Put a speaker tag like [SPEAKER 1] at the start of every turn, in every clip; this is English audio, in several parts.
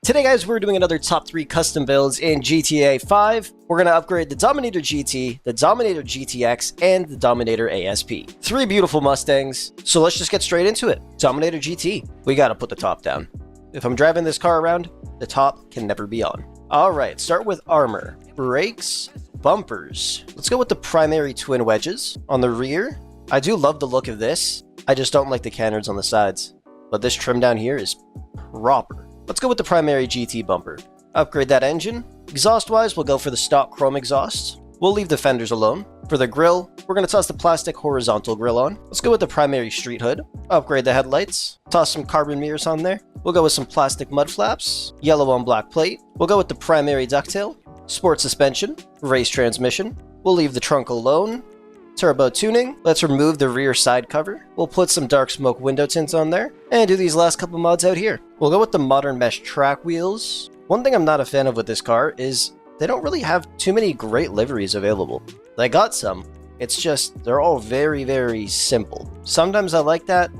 [SPEAKER 1] Today guys, we're doing another top 3 custom builds in GTA 5. We're going to upgrade the Dominator GT, the Dominator GTX, and the Dominator ASP. 3 beautiful Mustangs, so let's just get straight into it. Dominator GT, we gotta put the top down. If I'm driving this car around, the top can never be on. Alright, start with armor, brakes, bumpers. Let's go with the primary twin wedges. On the rear, I do love the look of this, I just don't like the canards on the sides. But this trim down here is proper. Let's go with the primary GT bumper. Upgrade that engine. Exhaust-wise, we'll go for the stock chrome exhaust. We'll leave the fenders alone. For the grille, we're going to toss the plastic horizontal grille on. Let's go with the primary street hood. Upgrade the headlights. Toss some carbon mirrors on there. We'll go with some plastic mud flaps. Yellow on black plate. We'll go with the primary ducktail. Sport suspension. Race transmission. We'll leave the trunk alone. Turbo tuning. Let's remove the rear side cover. We'll put some dark smoke window tints on there and do these last couple mods out here. We'll go with the modern mesh track wheels. One thing I'm not a fan of with this car is they don't really have too many great liveries available. They got some, it's just they're all very simple. Sometimes I like that,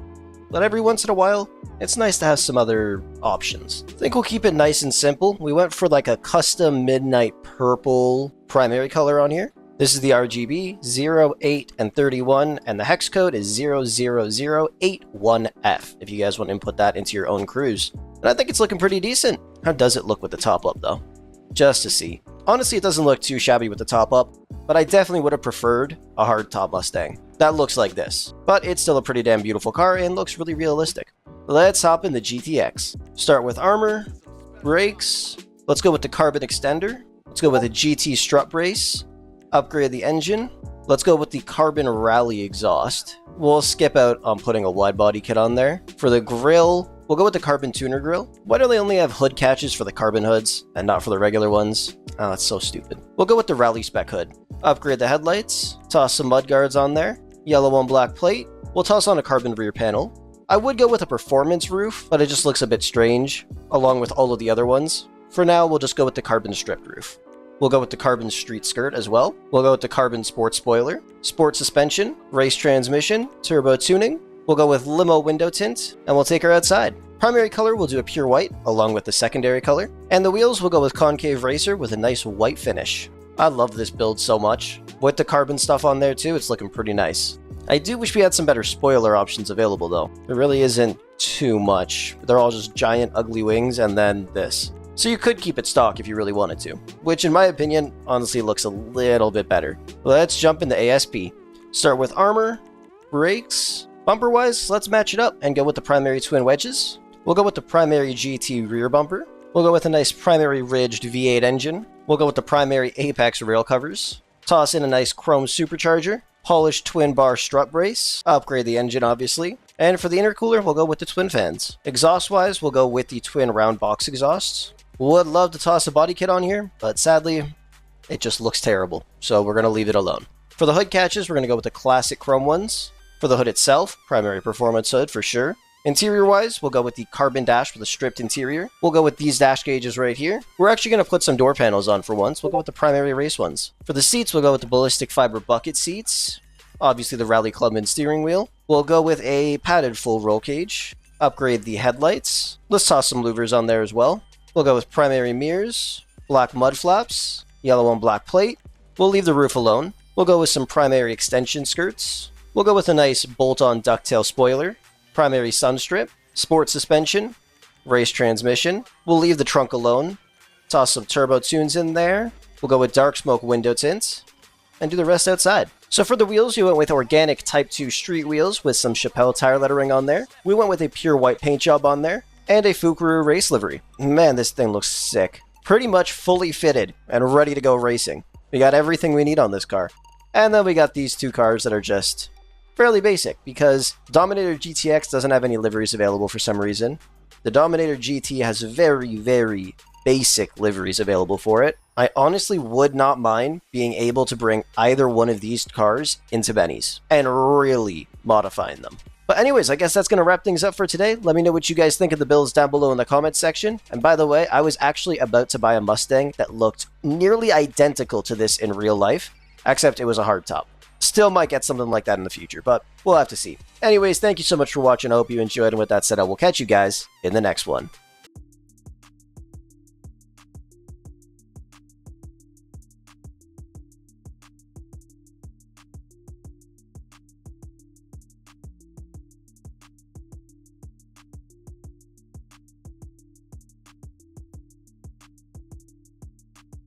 [SPEAKER 1] but every once in a while it's nice to have some other options. I think we'll keep it nice and simple. We went for like a custom midnight purple primary color on here. This is the RGB 0, 8, and 31, and the hex code is 00081F if you guys want to input that into your own cruise. And I think it's looking pretty decent. How does it look with the top up though? Just to see. Honestly, it doesn't look too shabby with the top up, but I definitely would have preferred a hard top Mustang. That looks like this, but it's still a pretty damn beautiful car and looks really realistic. Let's hop in the GTX. Start with armor, brakes. Let's go with the carbon extender. Let's go with a GT strut brace. Upgrade the engine. Let's go with the carbon rally exhaust. We'll skip out on putting a wide body kit on there. For the grille, we'll go with the carbon tuner grille. Why do they only have hood catches for the carbon hoods and not for the regular ones? Oh, that's so stupid. We'll go with the rally spec hood. Upgrade the headlights. Toss some mud guards on there. Yellow on black plate. We'll toss on a carbon rear panel. I would go with a performance roof, but it just looks a bit strange, along with all of the other ones. For now, we'll just go with the carbon stripped roof. We'll go with the carbon street skirt as well. We'll go with the carbon sport spoiler, sport suspension, race transmission, turbo tuning. We'll go with limo window tint, and we'll take her outside. Primary color, we'll do a pure white, along with the secondary color. And the wheels, we'll go with concave racer with a nice white finish. I love this build so much. With the carbon stuff on there too, it's looking pretty nice. I do wish we had some better spoiler options available though. There really isn't too much. They're all just giant ugly wings and then this. So you could keep it stock if you really wanted to, which in my opinion, honestly looks a little bit better. Let's jump into ASP. Start with armor, brakes, bumper-wise, let's match it up and go with the primary twin wedges. We'll go with the primary GT rear bumper. We'll go with a nice primary ridged V8 engine. We'll go with the primary Apex rail covers. Toss in a nice chrome supercharger, polished twin bar strut brace, upgrade the engine obviously. And for the intercooler, we'll go with the twin fans. Exhaust-wise, we'll go with the twin round box exhausts. Would love to toss a body kit on here, but sadly, it just looks terrible, so we're going to leave it alone. For the hood catches, we're going to go with the classic chrome ones. For the hood itself, primary performance hood for sure. Interior-wise, we'll go with the carbon dash with a stripped interior. We'll go with these dash gauges right here. We're actually going to put some door panels on for once. We'll go with the primary race ones. For the seats, we'll go with the ballistic fiber bucket seats. Obviously the Rally Clubman steering wheel. We'll go with a padded full roll cage. Upgrade the headlights. Let's toss some louvers on there as well. We'll go with primary mirrors, black mud flaps, yellow on black plate. We'll leave the roof alone. We'll go with some primary extension skirts. We'll go with a nice bolt-on ducktail spoiler, primary sun strip, sport suspension, race transmission. We'll leave the trunk alone. Toss some turbo tunes in there. We'll go with dark smoke window tints and do the rest outside. So for the wheels, we went with organic Type 2 street wheels with some Chappelle tire lettering on there. We went with a pure white paint job on there. And a Fukuru race livery. Man, this thing looks sick. Pretty much fully fitted and ready to go racing. We got everything we need on this car. And then we got these two cars that are just fairly basic because Dominator GTX doesn't have any liveries available for some reason. The Dominator GT has very basic liveries available for it. I honestly would not mind being able to bring either one of these cars into Benny's and really modifying them. But anyways, I guess that's going to wrap things up for today. Let me know what you guys think of the builds down below in the comments section. And by the way, I was actually about to buy a Mustang that looked nearly identical to this in real life, except it was a hardtop. Still might get something like that in the future, but we'll have to see. Anyways, thank you so much for watching. I hope you enjoyed, and with that said, I will catch you guys in the next one.